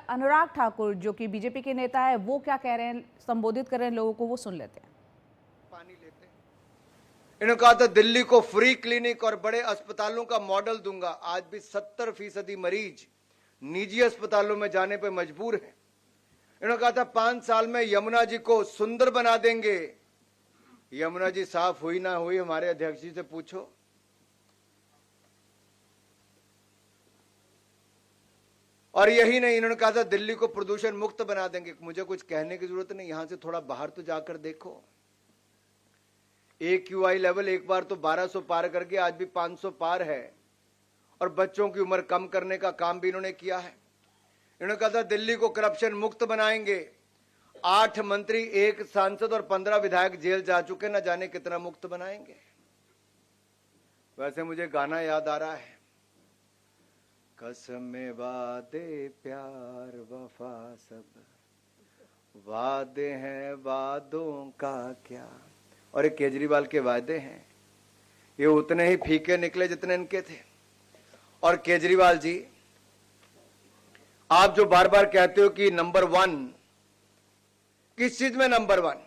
अनुराग ठाकुर जो कि बीजेपी के नेता है वो क्या कह रहे हैं, संबोधित कर रहे हैं लोगों को, वो सुन लेते हैं। पानी लेते हैं। इन्होंने कहा था दिल्ली को फ्री क्लिनिक और बड़े अस्पतालों का मॉडल दूंगा। आज भी 70% मरीज निजी अस्पतालों में जाने पर मजबूर हैं। इन्होंने कहा था 5 साल में यमुना जी को सुंदर बना देंगे। यमुना जी साफ हुई ना हुई हमारे अध्यक्ष जी से पूछो। और यही नहीं, इन्होंने कहा था दिल्ली को प्रदूषण मुक्त बना देंगे। मुझे कुछ कहने की जरूरत नहीं, यहां से थोड़ा बाहर तो जाकर देखो। AQI लेवल एक बार तो 1200 पार करके आज भी 500 पार है। और बच्चों की उम्र कम करने का काम भी इन्होंने किया है। इन्होंने कहा था दिल्ली को करप्शन मुक्त बनाएंगे। 8 मंत्री, 1 सांसद और 15 विधायक जेल जा चुके, न जाने कितना मुक्त बनाएंगे। वैसे मुझे गाना याद आ रहा है, कसमें वादे प्यार वफा सब वादे हैं, वादों का क्या। और ये केजरीवाल के वादे हैं, ये उतने ही फीके निकले जितने इनके थे। और केजरीवाल जी, आप जो बार बार कहते हो कि नंबर 1, किस चीज में नंबर 1?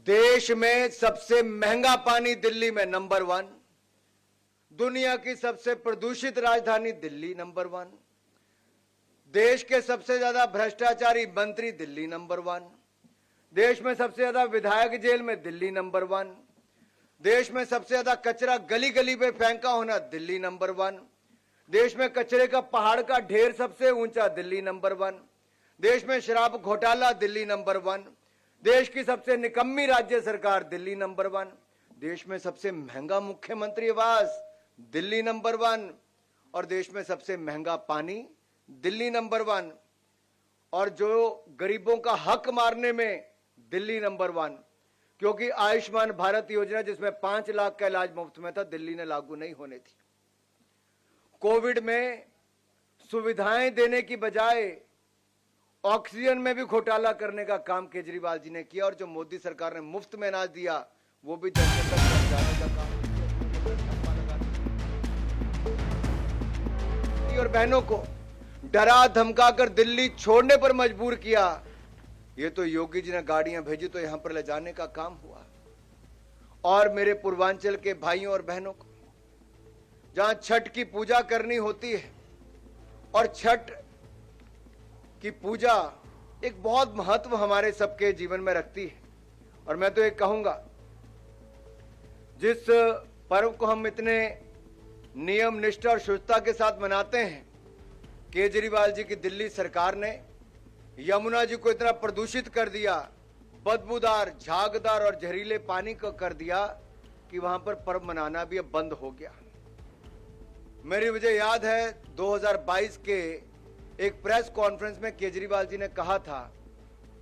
देश में सबसे महंगा पानी दिल्ली में नंबर 1, दुनिया की सबसे प्रदूषित राजधानी दिल्ली नंबर 1, देश के सबसे ज्यादा भ्रष्टाचारी मंत्री दिल्ली नंबर 1, देश में सबसे ज्यादा विधायक जेल में दिल्ली नंबर 1, देश में सबसे ज्यादा कचरा गली गली पे फेंका होना दिल्ली नंबर 1, देश में कचरे का पहाड़ का ढेर सबसे ऊंचा दिल्ली नंबर 1, देश में शराब घोटाला दिल्ली नंबर 1, देश की सबसे निकम्मी राज्य सरकार दिल्ली नंबर 1, देश में सबसे महंगा मुख्यमंत्री आवास दिल्ली नंबर 1, और देश में सबसे महंगा पानी दिल्ली नंबर 1, और जो गरीबों का हक मारने में दिल्ली नंबर 1। क्योंकि आयुष्मान भारत योजना जिसमें 5 लाख का इलाज मुफ्त में था, दिल्ली ने लागू नहीं होने थी। कोविड में सुविधाएं देने की बजाय ऑक्सीजन में भी घोटाला करने का काम केजरीवाल जी ने किया। और जो मोदी सरकार ने मुफ्त में अनाज दिया वो भी जनता तक पहुंचाने का काम। और बहनों को डरा धमकाकर दिल्ली छोड़ने पर मजबूर किया। ये तो योगी जी ने गाड़ियां भेजी तो यहां पर ले जाने का काम हुआ। और मेरे पूर्वांचल के भाइयों और बहनों को, जहां छठ की पूजा करनी होती है, और छठ की पूजा एक बहुत महत्व हमारे सबके जीवन में रखती है। और मैं तो एक कहूंगा, जिस पर्व को हम इतने नियम निष्ठा और शुद्धता के साथ मनाते हैं, केजरीवाल जी की दिल्ली सरकार ने यमुना जी को इतना प्रदूषित कर दिया, बदबूदार, झागदार और जहरीले पानी को कर दिया कि वहां पर पर्व मनाना भी अब बंद हो गया। मुझे याद है 2022 के एक प्रेस कॉन्फ्रेंस में केजरीवाल जी ने कहा था,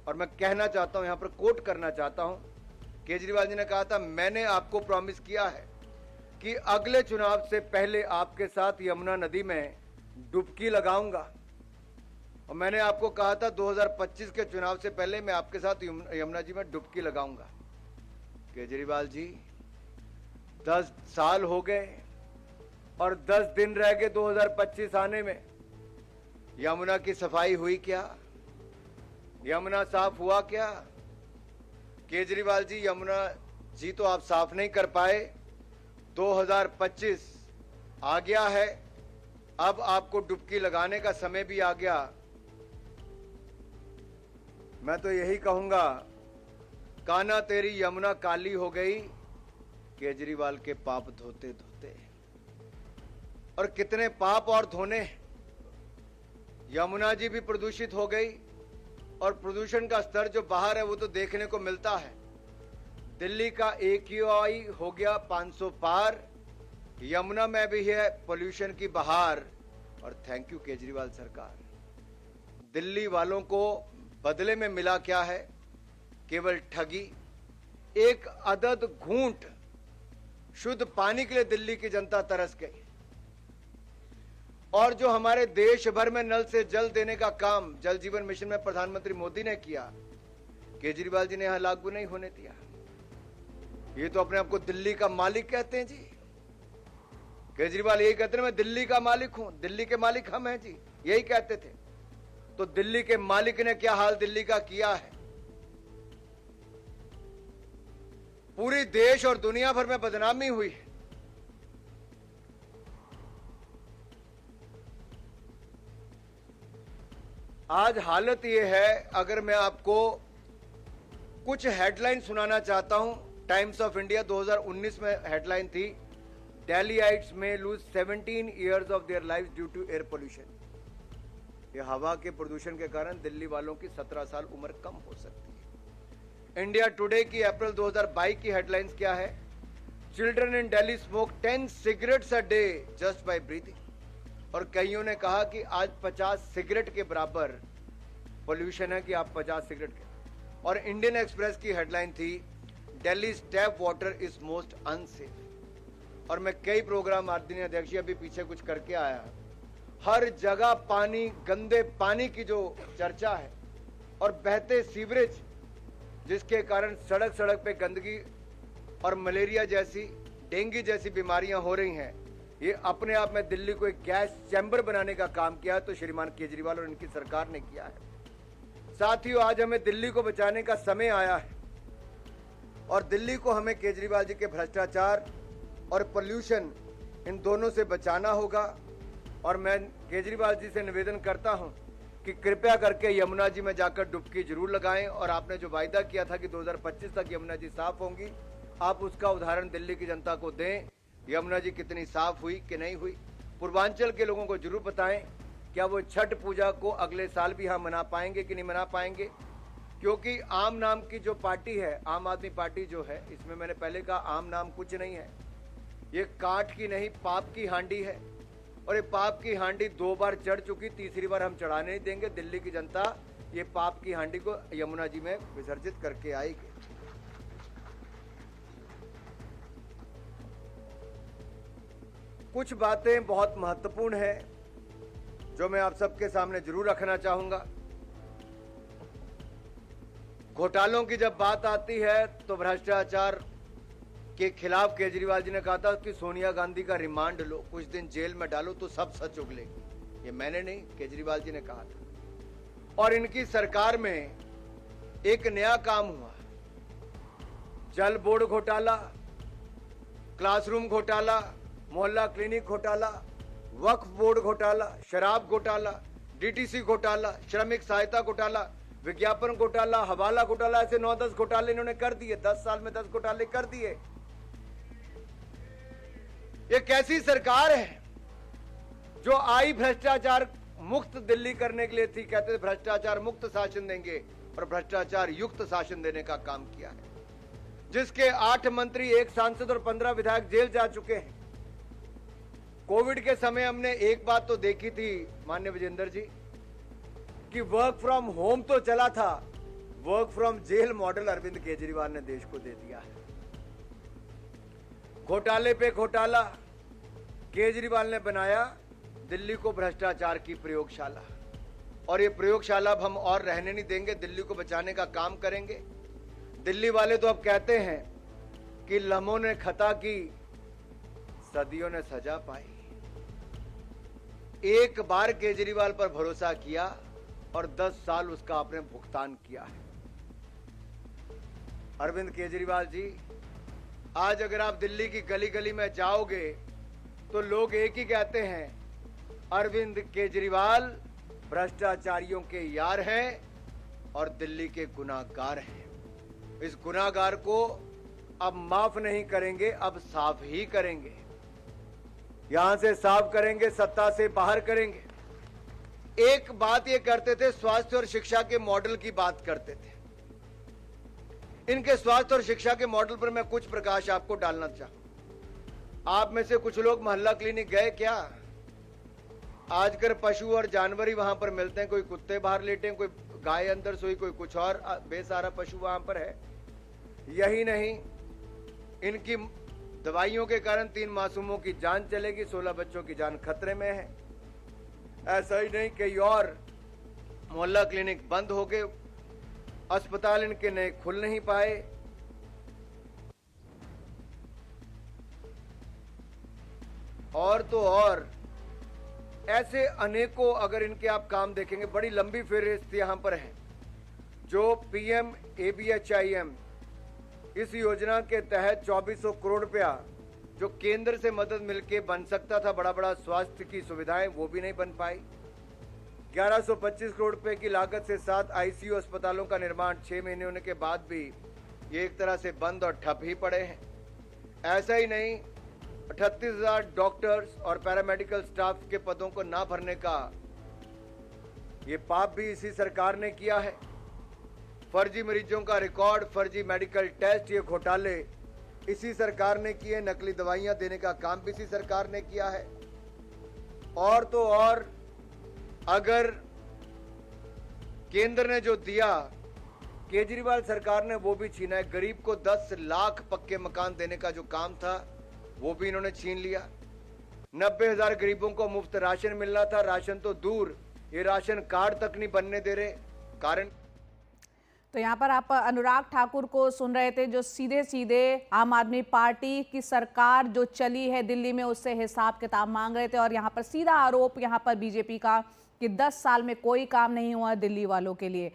और मैं कहना चाहता हूं, यहां पर कोट करना चाहता हूं, केजरीवाल जी ने कहा था, मैंने आपको प्रॉमिस किया है कि अगले चुनाव से पहले आपके साथ यमुना नदी में डुबकी लगाऊंगा। और मैंने आपको कहा था 2025 के चुनाव से पहले मैं आपके साथ यमुना जी में डुबकी लगाऊंगा। केजरीवाल जी, 10 साल हो गए और 10 दिन रह गए 2025 आने में। यमुना की सफाई हुई क्या? यमुना साफ हुआ क्या? केजरीवाल जी, यमुना जी तो आप साफ नहीं कर पाए। 2025 आ गया है, अब आपको डुबकी लगाने का समय भी आ गया। मैं तो यही कहूंगा, कान्हा तेरी यमुना काली हो गई, केजरीवाल के पाप धोते धोते। और कितने पाप और धोने। यमुना जी भी प्रदूषित हो गई, और प्रदूषण का स्तर जो बाहर है वो तो देखने को मिलता है। दिल्ली का AQI हो गया 500 पार, यमुना में भी है पोल्यूशन की बहार। और थैंक यू केजरीवाल सरकार। दिल्ली वालों को बदले में मिला क्या है? केवल ठगी। एक अदद घूंट शुद्ध पानी के लिए दिल्ली की जनता तरस गई। और जो हमारे देश भर में नल से जल देने का काम जल जीवन मिशन में प्रधानमंत्री मोदी ने किया, केजरीवाल जी ने यहां लागू नहीं होने दिया। ये तो अपने आप को दिल्ली का मालिक कहते हैं जी। केजरीवाल यही कहते हैं, मैं दिल्ली का मालिक हूं, दिल्ली के मालिक हम हैं जी, यही कहते थे। तो दिल्ली के मालिक ने क्या हाल दिल्ली का किया है। पूरी देश और दुनिया भर में बदनामी हुई है। आज हालत यह है, अगर मैं आपको कुछ हेडलाइन सुनाना चाहता हूं। टाइम्स ऑफ इंडिया 2019 में हेडलाइन थी, Delhiites may lose 17 years of their life due to air pollution. ये हवा के प्रदूषण के कारण दिल्ली वालों की 17 साल उम्र कम हो सकती है। इंडिया टुडे की अप्रैल 2022 की हेडलाइंस क्या है? Children in Delhi smoke 10 cigarettes a day just by breathing. और कईयों ने कहा कि आज 50 सिगरेट के बराबर पोल्यूशन है कि आप 50 सिगरेट के। और इंडियन एक्सप्रेस की हेडलाइन थी, Delhi tap water is most unsafe. और मैं कई प्रोग्राम माननीय अध्यक्ष जी अभी पीछे कुछ करके आया, हर जगह पानी, गंदे पानी की जो चर्चा है और बहते सीवरेज, जिसके कारण सड़क सड़क पे गंदगी और मलेरिया जैसी, डेंगू जैसी बीमारियां हो रही हैं। ये अपने आप में दिल्ली को एक गैस चैम्बर बनाने का काम किया है, तो श्रीमान केजरीवाल और इनकी सरकार ने किया है। साथियों, आज हमें दिल्ली को बचाने का समय आया है और दिल्ली को हमें केजरीवाल जी के भ्रष्टाचार और पोल्यूशन, इन दोनों से बचाना होगा। और मैं केजरीवाल जी से निवेदन करता हूं कि कृपया करके यमुना जी में जाकर डुबकी जरूर लगाएं। और आपने जो वायदा किया था कि 2025 तक यमुना जी साफ होंगी, आप उसका उदाहरण दिल्ली की जनता को दें। यमुना जी कितनी साफ हुई कि नहीं हुई, पूर्वांचल के लोगों को जरूर बताएं। क्या वो छठ पूजा को अगले साल भी हम मना पाएंगे कि नहीं मना पाएंगे? क्योंकि आम नाम की जो पार्टी है, आम आदमी पार्टी जो है, इसमें मैंने पहले कहा आम नाम कुछ नहीं है, ये काठ की नहीं पाप की हांडी है। और ये पाप की हांडी 2 बार चढ़ चुकी, तीसरी बार हम चढ़ाने नहीं देंगे। दिल्ली की जनता ये पाप की हांडी को यमुना जी में विसर्जित करके आएगी। कुछ बातें बहुत महत्वपूर्ण है जो मैं आप सबके सामने जरूर रखना चाहूंगा। घोटालों की जब बात आती है तो भ्रष्टाचार के खिलाफ केजरीवाल जी ने कहा था कि सोनिया गांधी का रिमांड लो, कुछ दिन जेल में डालो तो सब सच उगलेगी। ये मैंने नहीं, केजरीवाल जी ने कहा था। और इनकी सरकार में एक नया काम हुआ, जल बोर्ड घोटाला, क्लासरूम घोटाला, मोहल्ला क्लिनिक घोटाला, वक्फ बोर्ड घोटाला, शराब घोटाला, डीटीसी घोटाला, श्रमिक सहायता घोटाला, विज्ञापन घोटाला, हवाला घोटाला, ऐसे 9-10 घोटाले इन्होंने कर दिए। 10 साल में 10 घोटाले कर दिए। ये कैसी सरकार है जो आई भ्रष्टाचार मुक्त दिल्ली करने के लिए थी? कहते थे भ्रष्टाचार मुक्त शासन देंगे और भ्रष्टाचार युक्त शासन देने का काम किया है। जिसके 8 मंत्री, 1 सांसद और 15 विधायक जेल जा चुके हैं। कोविड के समय हमने एक बात तो देखी थी माननीय विजेंद्र जी, कि वर्क फ्रॉम होम तो चला था, work from jail model Arvind Kejriwal ने देश को दे दिया है। घोटाले पे घोटाला, केजरीवाल ने बनाया दिल्ली को भ्रष्टाचार की प्रयोगशाला। और ये प्रयोगशाला अब हम और रहने नहीं देंगे, दिल्ली को बचाने का काम करेंगे। दिल्ली वाले तो अब कहते हैं कि लम्हों ने खता की, सदियों ने सजा पाई। एक बार केजरीवाल पर भरोसा किया और 10 साल उसका आपने भुगतान किया है। अरविंद केजरीवाल जी, आज अगर आप दिल्ली की गली गली में जाओगे तो लोग एक ही कहते हैं, अरविंद केजरीवाल भ्रष्टाचारियों के यार हैं और दिल्ली के गुनाहगार हैं। इस गुनाहगार को अब माफ नहीं करेंगे, अब साफ ही करेंगे। यहां से साफ करेंगे, सत्ता से बाहर करेंगे। एक बात ये करते थे, स्वास्थ्य और शिक्षा के मॉडल की बात करते थे। इनके स्वास्थ्य और शिक्षा के मॉडल पर मैं कुछ प्रकाश आपको डालना चाहूं। आप में से कुछ लोग मोहल्ला क्लिनिक गए क्या? आजकल पशु और जानवर ही वहां पर मिलते हैं। कोई कुत्ते बाहर लेटे हैं, कोई गाय अंदर सोई, कोई कुछ और बेसहारा पशु वहां पर है। यही नहीं, इनकी दवाइयों के कारण 3 मासूमों की जान चलेगी, 16 बच्चों की जान खतरे में है। ऐसा ही नहीं, कई और मोहल्ला क्लिनिक बंद हो गए, अस्पताल इनके नए खुल नहीं पाए। और तो और ऐसे अनेकों अगर इनके आप काम देखेंगे, बड़ी लंबी फहरिस्त यहाँ पर है। जो पीएम ABHIM इस योजना के तहत 2400 करोड़ रुपया जो केंद्र से मदद मिलके बन सकता था, बड़ा बड़ा स्वास्थ्य की सुविधाएं, वो भी नहीं बन पाई। 1125 करोड़ रुपए की लागत से 7 ICU अस्पतालों का निर्माण 6 महीने होने के बाद भी ये एक तरह से बंद और ठप ही पड़े हैं। ऐसा ही नहीं, 38,000 डॉक्टर्स और पैरामेडिकल स्टाफ के पदों को ना भरने का ये पाप भी इसी सरकार ने किया है। फर्जी मरीजों का रिकॉर्ड, फर्जी मेडिकल टेस्ट, ये घोटाले इसी सरकार ने किए। नकली दवाइयां देने का काम भी इसी सरकार ने किया है। और तो और, अगर केंद्र ने जो दिया, केजरीवाल सरकार ने वो भी छीना है। गरीब को 10 लाख पक्के मकान देने का जो काम था, वो भी इन्होंने छीन लिया। 90,000 गरीबों को मुफ्त राशन मिलना था, राशन तो दूर, ये राशन कार्ड तक नहीं बनने दे रहे। कारण तो यहाँ पर आप अनुराग ठाकुर को सुन रहे थे, जो सीधे सीधे आम आदमी पार्टी की सरकार जो चली है दिल्ली में उससे हिसाब किताब मांग रहे थे। और यहाँ पर सीधा आरोप यहाँ पर बीजेपी का कि 10 साल में कोई काम नहीं हुआ दिल्ली वालों के लिए।